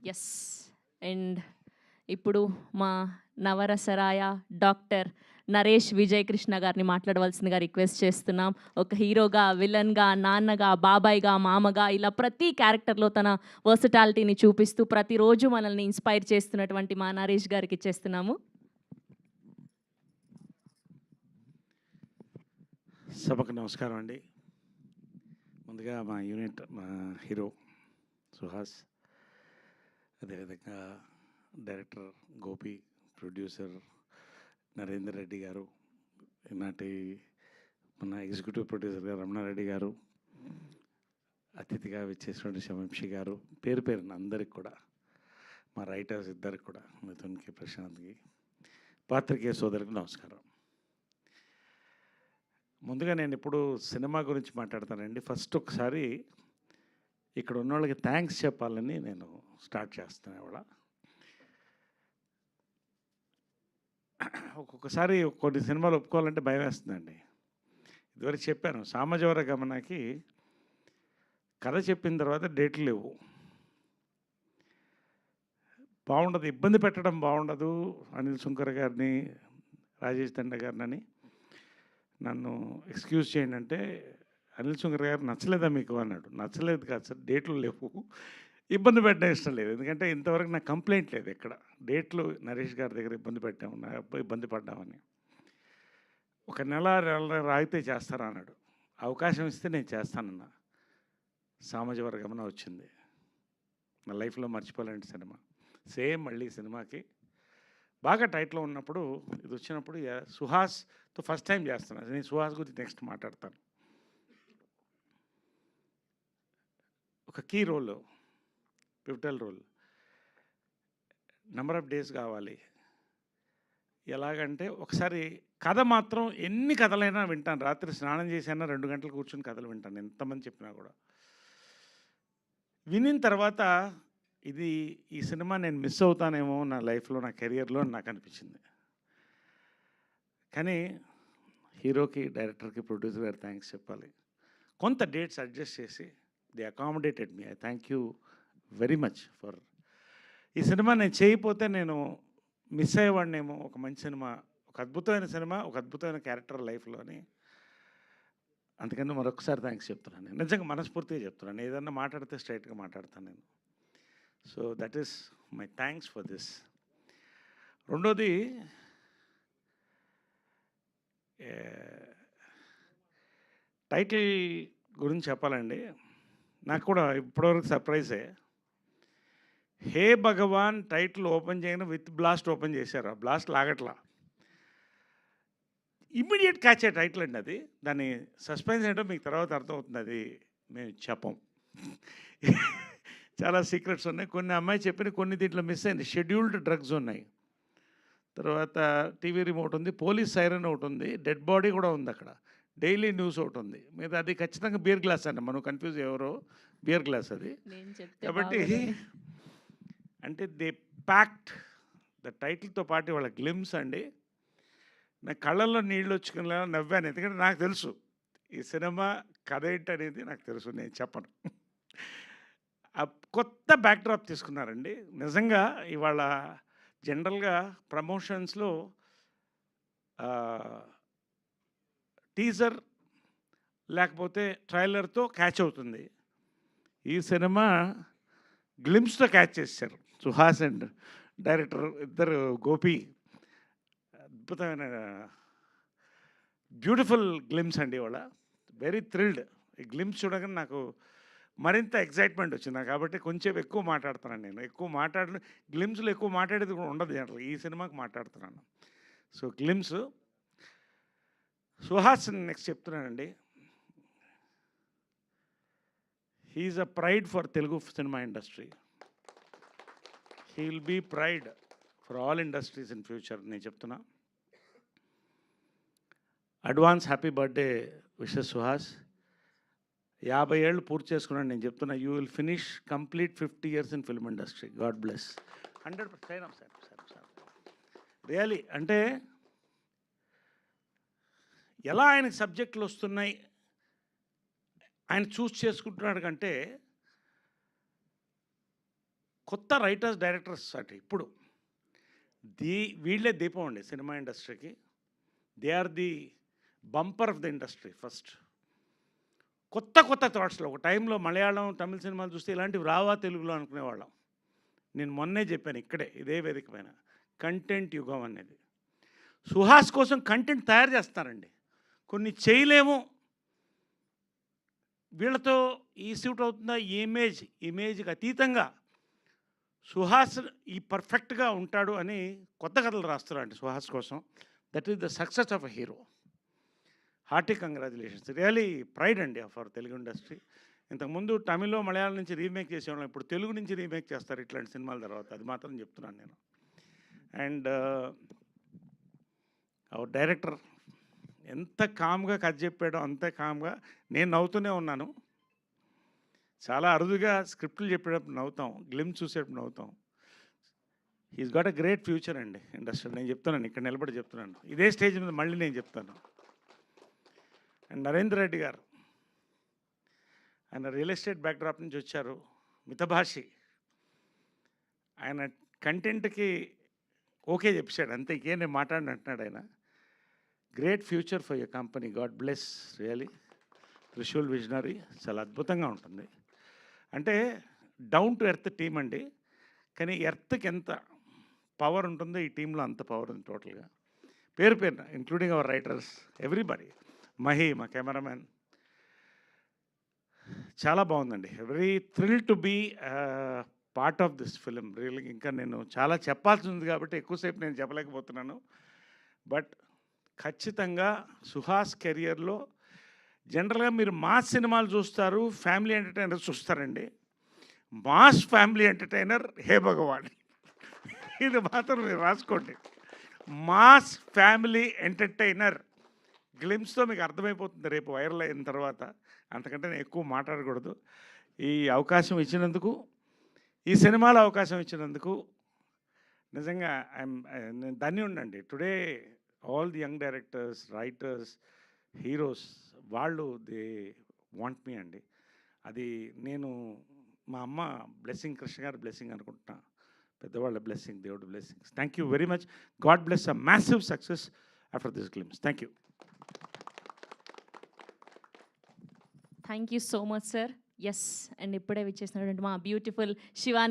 Yes. And ఇప్పుడు మా నవరసరాయ doctor Naresh Vijay Krishna గారిని మాట్లాడవలసిందిగా రిక్వెస్ట్ చేస్తున్నాం. ఒక హీరోగా, విలన్‌గా, నాన్నగా, బాబాయిగా, మామగా ఇలా ప్రతి క్యారెక్టర్‌లో తన వర్సటాలిటీని చూపిస్తూ ప్రతిరోజు మనల్ని ఇన్‌స్పైర్ చేస్తున్నటువంటి మా నరేష్ గారికి ఇచ్చేస్తున్నాము. సభకు నమస్కారం అండి. ముందుగా మా యూనిట్ మా హీరో సుహాస్, అదేవిధంగా డైరెక్టర్ గోపి, ప్రొడ్యూసర్ నరేందర్ రెడ్డి గారు, ఈనాటి మన ఎగ్జిక్యూటివ్ ప్రొడ్యూసర్ గారు రమణారెడ్డి గారు, అతిథిగా విచ్చేసినటువంటి శవంశి గారు, పేరు పేరున అందరికి కూడా, మా రైటర్స్ ఇద్దరికి కూడా, మిథున్కి, ప్రశాంత్కి, పాత్రికేయ సోదరికి నమస్కారం. ముందుగా నేను ఇప్పుడు సినిమా గురించి మాట్లాడతానండి. ఫస్ట్ ఒకసారి ఇక్కడ ఉన్న వాళ్ళకి థ్యాంక్స్ చెప్పాలని నేను స్టార్ట్ చేస్తాను ఇవాళ. ఒక్కొక్కసారి కొన్ని సినిమాలు ఒప్పుకోవాలంటే భయం వేస్తుందండి. ఇదివరకు చెప్పాను, సామాజిక గమనకి కథ చెప్పిన తర్వాత డేట్లు లేవు, బాగుండదు, ఇబ్బంది పెట్టడం బాగుండదు. అనిల్ సుంకర్ గారిని, రాజేష్ దండ గారిని నన్ను ఎక్స్క్యూజ్ చేయండి అంటే, అనిల్ సుంకర్ గారు నచ్చలేదా మీకు అన్నాడు. నచ్చలేదు కాదు సార్, డేట్లు లేవు, ఇబ్బంది పెట్టడం ఇష్టం లేదు. ఎందుకంటే ఇంతవరకు నాకు కంప్లైంట్ లేదు ఎక్కడ, డేట్లు నరేష్ గారి దగ్గర ఇబ్బంది పెట్టాము, నా ఇబ్బంది పడ్డామని. ఒక నెల రాయితే చేస్తారా అన్నాడు. అవకాశం ఇస్తే నేను చేస్తానన్నా. సామాజిక వర్గమన వచ్చింది, నా లైఫ్లో మర్చిపోలేని సినిమా. సేమ్ మళ్ళీ సినిమాకి బాగా టైట్లో ఉన్నప్పుడు ఇది వచ్చినప్పుడు సుహాస్తో ఫస్ట్ టైం చేస్తున్నాను. నేను సుహాస్ గురించి నెక్స్ట్ మాట్లాడతాను. ఒక key role, pivotal role, number of days కావాలి. ఎలాగంటే ఒకసారి కథ మాత్రం ఎన్ని కథలైనా వింటాను. రాత్రి స్నానం చేసైనా 2 గంటలు కూర్చొని కథలు వింటాను, ఎంతమంది చెప్పినా కూడా. వినిన తర్వాత ఈ సినిమా నేను మిస్ అవుతానేమో నా లైఫ్లో, నా కెరియర్లో అని నాకు అనిపించింది. కానీ హీరోకి, డైరెక్టర్కి, ప్రొడ్యూసర్ గారు థ్యాంక్స్ చెప్పాలి. కొంత డేట్స్ అడ్జస్ట్ చేసి the accommodated me. I thank you very much for. ఈ సినిమా నేను చేయకపోతే నేను మిస్ అయ్యేవాడినేమో. ఒక మంచి సినిమా, ఒక అద్భుతమైన సినిమా, ఒక అద్భుతమైన క్యారెక్టర్ లైఫ్లోని. అందుకని మరొకసారి థ్యాంక్స్ చెప్తున్నాను. నేను నిజంగా మనస్ఫూర్తిగా చెప్తున్నాను. ఏదన్నా మాట్లాడితే స్ట్రైట్గా మాట్లాడతాను నేను. So that is my thanks for this. రెండోది, టైటిల్ గురించి చెప్పాలండి. నాకు కూడా ఇప్పటివరకు సర్ప్రైజే. హే భగవాన్ టైటిల్ ఓపెన్ చేయను, విత్ బ్లాస్ట్ ఓపెన్ చేశారు. ఆ బ్లాస్ట్ లాగట్లా, ఇమ్మీడియట్ క్యాచ్ అయ్యే టైటిల్ అండి అది. దాని సస్పెన్స్ ఏంటో మీకు తర్వాత అర్థమవుతుంది, అది మేము చెప్పం. చాలా సీక్రెట్స్ ఉన్నాయి. కొన్ని అమ్మాయి చెప్పిన కొన్ని దీంట్లో మిస్ అయింది. షెడ్యూల్డ్ డ్రగ్స్ ఉన్నాయి, తర్వాత టీవీ రిమోట్ ఉంది, పోలీస్ సైరన్ ఒకటి ఉంది, డెడ్ బాడీ కూడా ఉంది అక్కడ, డైలీ న్యూస్ ఒకటి ఉంది. మీద అది ఖచ్చితంగా బియర్ గ్లాస్ అండి, మనం కన్ఫ్యూజ్ ఎవరో, బియర్ గ్లాస్ అది. కాబట్టి అంటే దే ప్యాక్ట్ ద టైటిల్తో పాటు వాళ్ళ గ్లిమ్స్ అండి. నా కళ్ళల్లో నీళ్ళు వచ్చుకునేలా నవ్వాను. ఎందుకంటే నాకు తెలుసు ఈ సినిమా కథ ఏంటనేది నాకు తెలుసు, నేను చెప్పను. కొత్త బ్యాక్డ్రాప్ తీసుకున్నారండి నిజంగా. ఇవాళ జనరల్గా ప్రమోషన్స్లో టీజర్ లేకపోతే ట్రైలర్తో క్యాచ్ అవుతుంది. ఈ సినిమా గ్లిమ్స్తో క్యాచ్ చేశారు సుహాస్ అండ్ డైరెక్టర్ ఇద్దరు గోపి. అద్భుతమైన బ్యూటిఫుల్ గ్లిమ్స్ అండి. ఇవాళ వెరీ థ్రిల్డ్. ఈ గ్లిమ్స్ చూడగానే నాకు మరింత ఎక్సైట్మెంట్ వచ్చింది. కాబట్టి కొంచెం ఎక్కువ మాట్లాడుతున్నాను నేను. ఎక్కువ గ్లిమ్స్లో ఎక్కువ మాట్లాడేది కూడా ఉండదు జనరల్. ఈ సినిమాకి మాట్లాడుతున్నాను. సో గ్లిమ్స్ సుహాస్ నెక్స్ట్ చెప్తున్నానండి. He is a pride for Telugu cinema industry. He will be pride for all industries in future. నేను చెప్తున్నా. Advance happy birthday wishes Suhas. 50 ఏళ్ళు పూర్తి చేసుకున్నాను. నేను చెప్తున్నా, you will finish complete 50 years in film industry. God bless. 100% sir really. అంటే ఎలా ఆయనకి సబ్జెక్టులు వస్తున్నాయి, ఆయన చూస్ చేసుకుంటున్నాడు కంటే కొత్త రైటర్స్ డైరెక్టర్స్ అటు ఇప్పుడు వీళ్ళే దీపం అండి సినిమా ఇండస్ట్రీకి. They are the bumper of the industry first. కొత్త కొత్త థాట్స్లో ఒక టైంలో మలయాళం తమిళ సినిమాలు చూస్తే ఇలాంటివి రావా తెలుగులో అనుకునేవాళ్ళం. నేను మొన్నే చెప్పాను ఇక్కడే ఇదే వేదిక పైన, కంటెంట్ యుగం అనేది. సుహాస్ కోసం కంటెంట్ తయారు చేస్తారండి, కొన్ని చేయలేము, వీళ్ళతో ఈ సూట్ అవుతుందా, ఈ ఇమేజ్కి అతీతంగా సుహాస్ ఈ పర్ఫెక్ట్గా ఉంటాడు అని కొత్త కథలు రాస్తారండి సుహాస్ కోసం. That is the success of a hero. Hearty congratulations, really pride అండి ఫర్ తెలుగు ఇండస్ట్రీ. ఇంతకుముందు తమిళ్లో మలయాళం నుంచి రీమేక్ చేసేవాళ్ళం, ఇప్పుడు తెలుగు నుంచి రీమేక్ చేస్తారు ఇట్లాంటి సినిమాల తర్వాత. అది మాత్రం చెప్తున్నాను నేను. అండ్ అవర్ డైరెక్టర్ ఎంత కామ్గా కథ చెప్పాడో అంతే కామ్గా నేను నవ్వుతూనే ఉన్నాను. చాలా అరుదుగా స్క్రిప్ట్లు చెప్పేటప్పుడు నవ్వుతాం, గ్లిమ్స్ చూసేటప్పుడు నవ్వుతాం. He's got a great future అండి ఇండస్ట్రీలో. నేను చెప్తున్నాను, ఇక్కడ నిలబడి చెప్తున్నాను, ఇదే స్టేజ్ మీద మళ్ళీ నేను చెప్తాను. అండ్ నరేంద్ర రెడ్డి గారు, ఆయన రియల్ ఎస్టేట్ బ్యాక్డ్రాప్ నుంచి వచ్చారు, మితభాషి. ఆయన కంటెంట్కి ఓకే చెప్పాడు అంతే, ఇంకేం నేను మాట్లాడినట్టున్నాడు ఆయన. Great future for your company, God bless really. Trishul visionary చాలా అద్భుతంగా ఉంటుంది. అంటే డౌన్ టు ఎర్త్ టీం అండి, కానీ ఎర్త్కి ఎంత పవర్ ఉంటుందో ఈ టీంలో అంత పవర్ ఉంది టోటల్గా. పేరు పేరున including our writers, everybody. Mahi మా కెమెరామ్యాన్, చాలా బాగుందండి. Very thrill to be part of this film really. ఇంకా నేను చాలా చెప్పాల్సి ఉంది కాబట్టి ఎక్కువసేపు నేను చెప్పలేకపోతున్నాను. బట్ ఖచ్చితంగా సుహాస్ కెరియర్లో జనరల్గా మీరు మాస్ సినిమాలు చూస్తారు, ఫ్యామిలీ ఎంటర్టైనర్ చూస్తారండి. మాస్ ఫ్యామిలీ ఎంటర్టైనర్ హే భగవాన్, ఇది మాత్రం మీరు రాసుకోండి. మాస్ ఫ్యామిలీ ఎంటర్టైనర్ గ్లిమ్స్తో మీకు అర్థమైపోతుంది రేపు వైరల్ అయిన తర్వాత. అంతకంటే నేను ఎక్కువ మాట్లాడకూడదు. ఈ అవకాశం ఇచ్చినందుకు, ఈ సినిమాలో అవకాశం ఇచ్చినందుకు నిజంగా నేను ధన్యుడినండి. Today all the young directors, writers, heroes వాళ్ళు దే వాంట్ మీ అండి. అది నేను మా అమ్మ బ్లెస్సింగ్, కృష్ణ గారి బ్లెస్సింగ్ అనుకుంటున్నా, పెద్దవాళ్ళ బ్లెస్సింగ్, దేవుడి blessings. Thank you very much. God bless a massive success after this glimpse. Thank you. Thank you so much sir. Yes, and ఇప్పుడే విచ్చేసినటువంటి మా బ్యూటిఫుల్ శివాని